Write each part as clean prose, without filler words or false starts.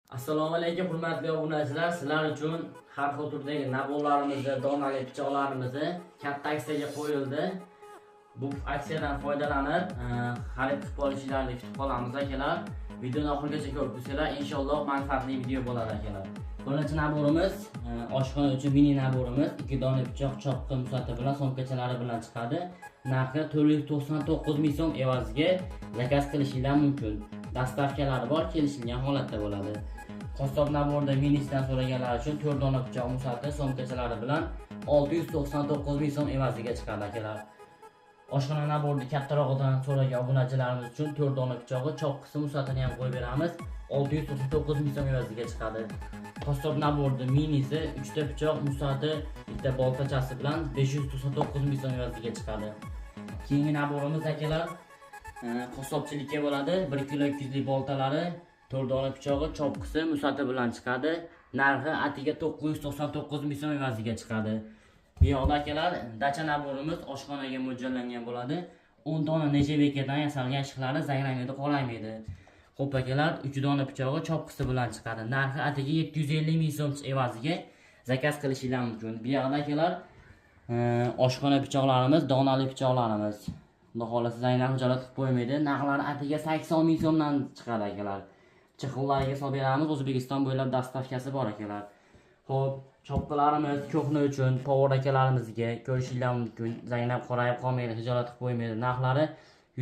Assalomu alaykum hurmatli obunachilar. Sizlar uchun har xil turdagi nabonlarimizni, donali pichoqlarimizni katta aksiyaga qo'yildi. Bu aksiyadan foydalanib, xarid qilib olishlarini kutib qolamiz akalar. Videoni oxirigacha ko'rib tursanglar, inshaalloh manfaatli video bo'ladi akalar. Birinchi naborimiz oshxona uchun mini naborimiz. 2 dona pichoq, cho'qqi, musattar bilan somkachalari bilan chiqadi. Narxi 499 ming so'm evaziga zakaz qilishingiz mumkin. Dastavkalari bor, kelishilgan holatda bo'ladi. Qassob naborda minisidan so'raganlar uchun 4 dona pichoq, musattar, somkachalari bilan 699 ming so'm evaziga chiqadi akalar. Oshxona naborda kattarog'idan so'ragan obunachilarimiz uchun 4 dona pichog'i, cho'qqisi, musattarni ham qo'yib beramiz. 699 ming so'm evaziga chiqadi. Qassob naborda minisi 3 ta pichoq, musattar, bitta boltachasi bilan 599 ming so'm evaziga chiqadi. Keyingi naborimiz akalar qassobchilikka bo'ladi. 1 kilo 200 lik boltalari, 4 dona pichog'i, cho'qqisi, musattar bilan chiqadi. Narxi atiga 999 ming so'm evaziga chiqadi. Bu yoqda akalar dacha naborimiz oshxonaga mo'ljallangan bo'ladi. 10 dona necha bekadan yasalgan shiqlari zanglamaydi, qolamaydi. Xo'p akalar, 3 dona pichog'i, cho'qqisi bilan chiqadi. Narxi atiga 750 ming so'm evaziga zakaz qilishingiz mumkin. Bu yoqda akalar oshxona pichoqlarimiz, donali pichoqlarimiz. Xudo xolasa zanglar hijolat qilib qo'ymaydi. Narxlari atiga 80 ming so'mdan chiqadi akalar. Chexollariga solib beramiz. O'zbekiston bo'ylab dastavkasi bor akalar. Xo'p, cho'qqilarimiz ko'hna uchun povor akalarimizga ko'rishingiz mumkin. Zanglab qorayib qolmaydi, hijolat qilib qo'ymaydi. Narxlari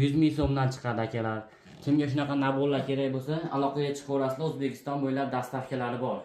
100 ming so'mdan chiqadi akalar. Kimga shunaqa naborlar kerak bo'lsa, aloqaga chiqaverasizlar. O'zbekiston bo'ylab dastavkalari bor.